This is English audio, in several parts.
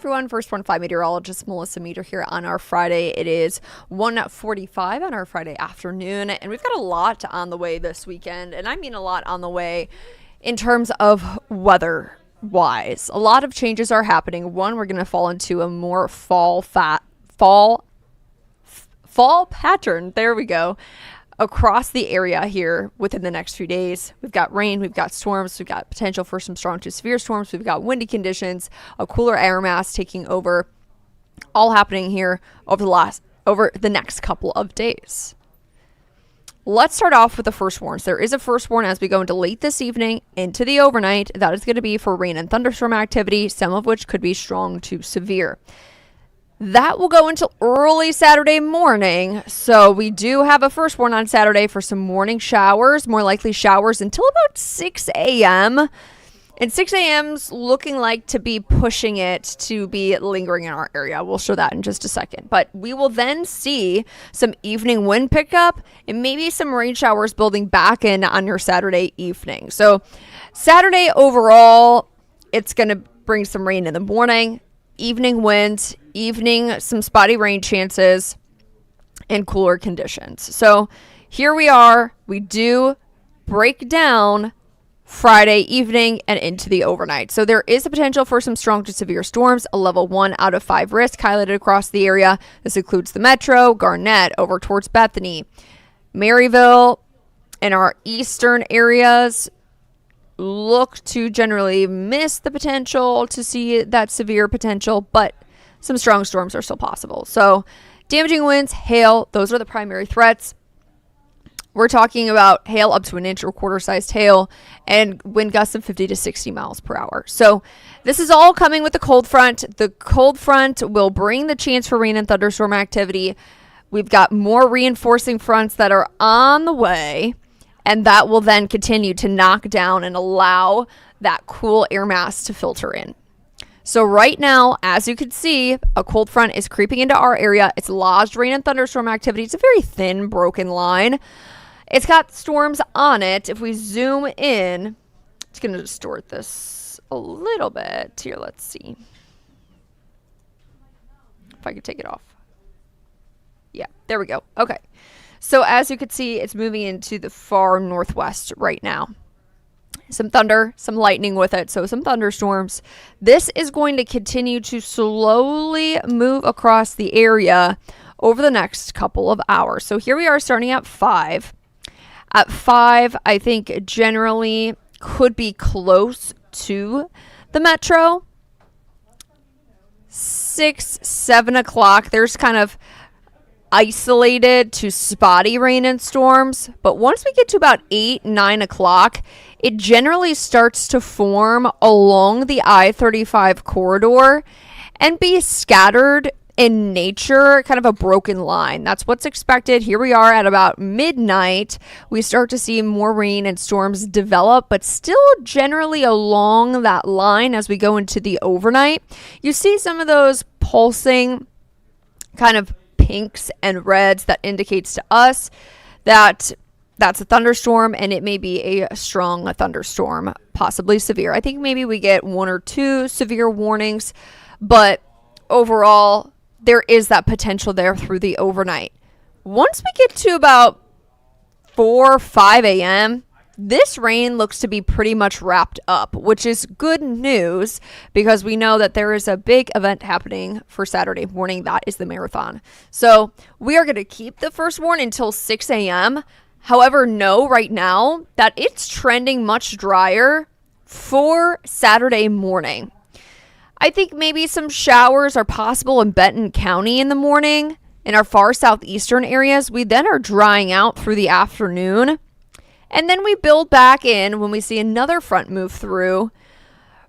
everyone, First 1-5 Meteorologist Melissa Meeder here on our Friday. It is 1:45 on our Friday afternoon, and we've got a lot on the way this weekend, and I mean a lot on the way in terms of weather-wise. A lot of changes are happening. One, we're going to fall into a more fall pattern. There we go. Across the area here within the next few days. We've got rain, we've got storms, we've got potential for some strong to severe storms, we've got windy conditions, a cooler air mass taking over, all happening here over the next couple of days. Let's start off with the first warns. There is a first warn as we go into late this evening into the overnight. That is going to be for rain and thunderstorm activity, some of which could be strong to severe. That will go until early Saturday morning. So we do have a first warn on Saturday for some morning showers, more likely showers until about 6 a.m. And 6 a.m.'s looking like to be pushing it to be lingering in our area. We'll show that in just a second. But we will then see some evening wind pickup and maybe some rain showers building back in on your Saturday evening. So Saturday overall, it's going to bring some rain in the morning. Evening winds, some spotty rain chances, and cooler conditions. So here we are. We do break down Friday evening and into the overnight. So there is a potential for some strong to severe storms, a level 1 out of 5 risk highlighted across the area. This includes the Metro, Garnett, over towards Bethany, Maryville, and our eastern areas. Look to generally miss the potential to see that severe potential, but some strong storms are still possible. So damaging winds, hail, those are the primary threats. We're talking about hail up to an inch or quarter-sized hail and wind gusts of 50 to 60 miles per hour. So this is all coming with the cold front. The cold front will bring the chance for rain and thunderstorm activity. We've got more reinforcing fronts that are on the way, and that will then continue to knock down and allow that cool air mass to filter in. So right now, as you can see, a cold front is creeping into our area. It's lodged rain and thunderstorm activity. It's a very thin, broken line. It's got storms on it. If we zoom in, it's going to distort this a little bit. Here, let's see. If I could take it off. Yeah, there we go. Okay. So as you can see, it's moving into the far northwest right now. Some thunder, some lightning with it, so some thunderstorms. This is going to continue to slowly move across the area over the next couple of hours. So here we are starting at 5. At 5, I think generally could be close to the Metro. 6, 7 o'clock, there's kind of isolated to spotty rain and storms, but once we get to about 8, 9 o'clock, it generally starts to form along the I-35 corridor and be scattered in nature, kind of a broken line. That's what's expected. Here we are at about midnight. We start to see more rain and storms develop, but still generally along that line as we go into the overnight. You see some of those pulsing kind of pinks and reds that indicates to us that that's a thunderstorm, and it may be a strong thunderstorm, possibly severe. I think maybe we get 1 or 2 severe warnings, but overall there is that potential there through the overnight. Once we get to about 4, 5 a.m., this rain looks to be pretty much wrapped up, which is good news because we know that there is a big event happening for Saturday morning. That is the marathon. So we are going to keep the first warn until 6 a.m. However, know right now that it's trending much drier for Saturday morning. I think maybe some showers are possible in Benton County in the morning. In our far southeastern areas, we then are drying out through the afternoon. And then we build back in when we see another front move through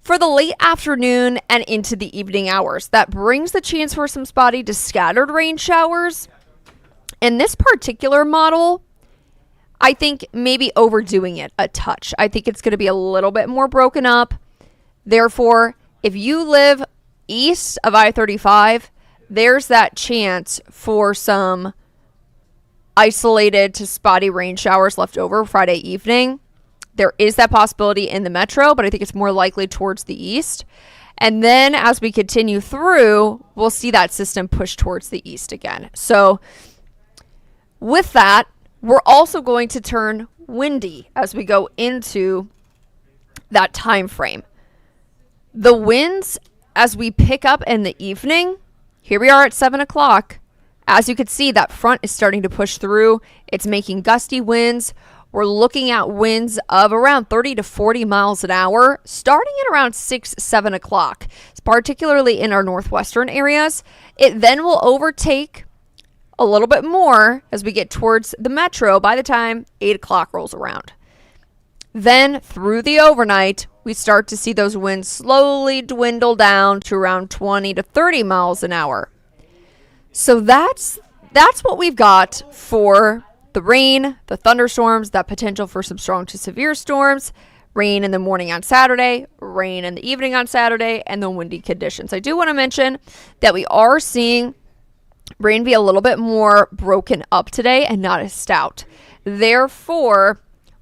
for the late afternoon and into the evening hours. That brings the chance for some spotty to scattered rain showers. In this particular model, I think maybe overdoing it a touch. I think it's going to be a little bit more broken up. Therefore, if you live east of I-35, there's that chance for some isolated to spotty rain showers left over Friday evening. There is that possibility in the Metro, but I think it's more likely towards the east. And then as we continue through, we'll see that system push towards the east again. So with that, we're also going to turn windy as we go into that time frame. The winds, as we pick up in the evening, here we are at 7 o'clock. As you can see, that front is starting to push through. It's making gusty winds. We're looking at winds of around 30 to 40 miles an hour, starting at around 6, 7 o'clock, particularly in our northwestern areas. It then will overtake a little bit more as we get towards the metro by the time 8 o'clock rolls around. Then through the overnight, we start to see those winds slowly dwindle down to around 20 to 30 miles an hour. So that's what we've got for the rain, the thunderstorms, that potential for some strong to severe storms, rain in the morning on Saturday, rain in the evening on Saturday, and the windy conditions. I do want to mention that we are seeing rain be a little bit more broken up today and not as stout. Therefore,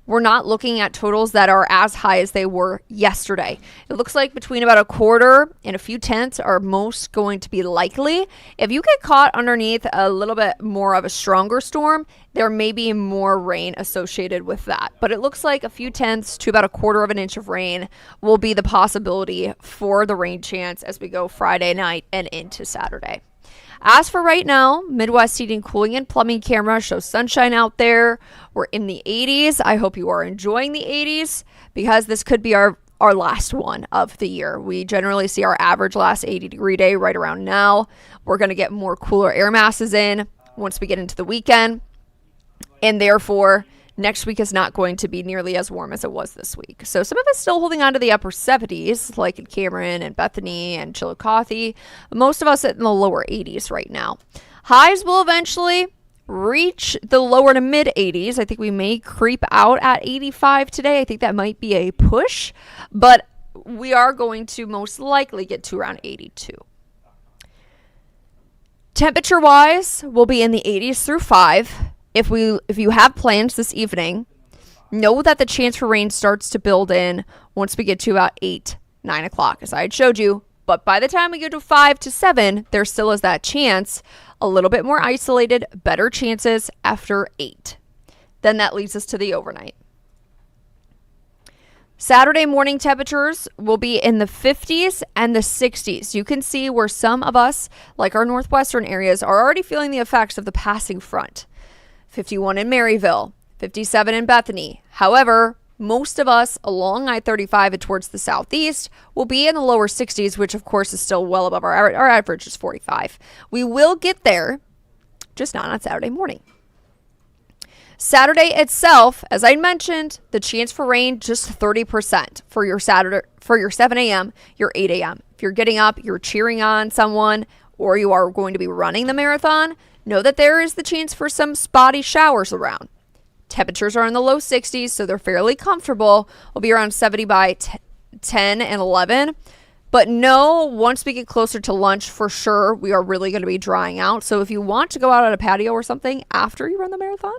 we're not looking at totals that are as high as they were yesterday. It looks like between about a quarter and a few tenths are most going to be likely. If you get caught underneath a little bit more of a stronger storm, there may be more rain associated with that. But it looks like a few tenths to about a quarter of an inch of rain will be the possibility for the rain chance as we go Friday night and into Saturday. As for right now, Midwest Heating, Cooling, and Plumbing camera shows sunshine out there. We're in the 80s. I hope you are enjoying the 80s because this could be our last one of the year. We generally see our average last 80-degree day right around now. We're going to get more cooler air masses in once we get into the weekend. And therefore, next week is not going to be nearly as warm as it was this week. So some of us still holding on to the upper 70s, like in Cameron and Bethany and Chillicothe. Most of us in the lower 80s right now. Highs will eventually reach the lower to mid 80s. I think we may creep out at 85 today. I think that might be a push, but we are going to most likely get to around 82. Temperature-wise, we'll be in the 80s through 5. If you have plans this evening, know that the chance for rain starts to build in once we get to about 8, 9 o'clock, as I had showed you. But by the time we get to 5 to 7, there still is that chance, a little bit more isolated, better chances after 8. Then that leads us to the overnight. Saturday morning temperatures will be in the 50s and the 60s. You can see where some of us, like our northwestern areas, are already feeling the effects of the passing front. 51 in Maryville, 57 in Bethany. However, most of us along I-35 and towards the southeast will be in the lower 60s, which of course is still well above our average is 45. We will get there, just not on Saturday morning. Saturday itself, as I mentioned, the chance for rain just 30% for your Saturday, for your 7 a.m., your 8 a.m. If you're getting up, you're cheering on someone, or you are going to be running the marathon, know that there is the chance for some spotty showers around. Temperatures are in the low 60s, so they're fairly comfortable. We'll be around 70 by 10 and 11. But no, once we get closer to lunch, for sure, we are really going to be drying out. So if you want to go out on a patio or something after you run the marathon,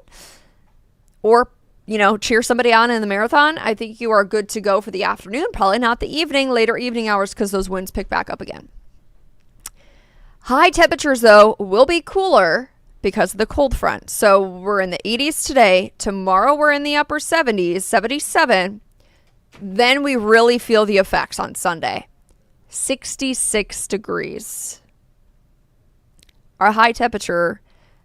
or, cheer somebody on in the marathon, I think you are good to go for the afternoon. Probably not the evening, later evening hours, because those winds pick back up again. High temperatures, though, will be cooler because of the cold front. So we're in the 80s today. Tomorrow we're in the upper 70s, 77. Then we really feel the effects on Sunday. 66 degrees. Our high temperature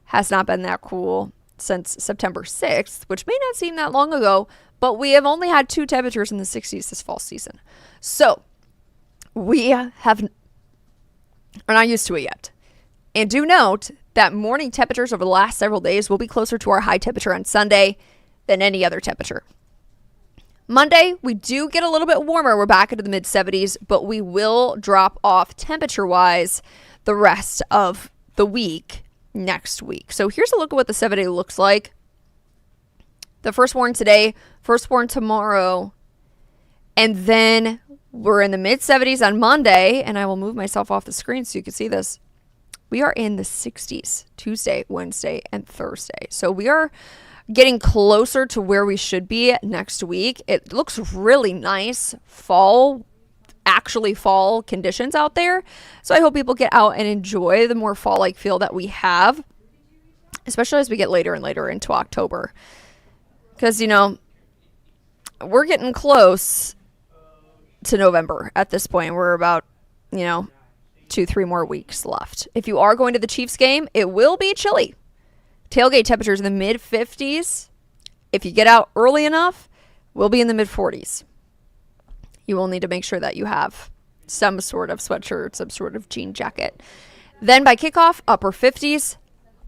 has not been that cool since September 6th, which may not seem that long ago, but we have only had 2 temperatures in the 60s this fall season. So we are not used to it yet. And do note that morning temperatures over the last several days will be closer to our high temperature on Sunday than any other temperature. Monday, we do get a little bit warmer. We're back into the mid 70s, but we will drop off temperature-wise the rest of the week next week. So here's a look at what the 7-day looks like. The firstborn today, firstborn tomorrow, and then we're in the mid 70s on Monday, and I will move myself off the screen so you can see this. We are in the 60s Tuesday, Wednesday, and Thursday. So we are getting closer to where we should be next week. It looks really nice. Fall actually fall conditions out there. So I hope people get out and enjoy the more fall-like feel that we have, especially as we get later and later into October. Because, you know, we're getting close to November at this point. We're about, 2-3 more weeks left. If you are going to the Chiefs game, it will be chilly. Tailgate temperatures in the mid 50s. If you get out early enough, we'll be in the mid 40s. You will need to make sure that you have some sort of sweatshirt, some sort of jean jacket. Then by kickoff, upper 50s,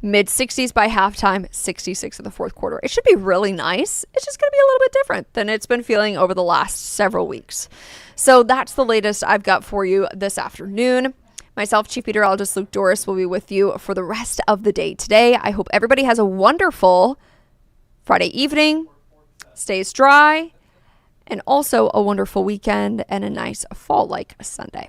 mid 60s by halftime, 66 in the fourth quarter. It should be really nice. It's just going to be a little bit different than it's been feeling over the last several weeks. So that's the latest I've got for you this afternoon. Myself, Chief Meteorologist Luke Doris, will be with you for the rest of the day today. I hope everybody has a wonderful Friday evening, stays dry, and also a wonderful weekend and a nice fall-like Sunday.